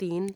3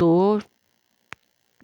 2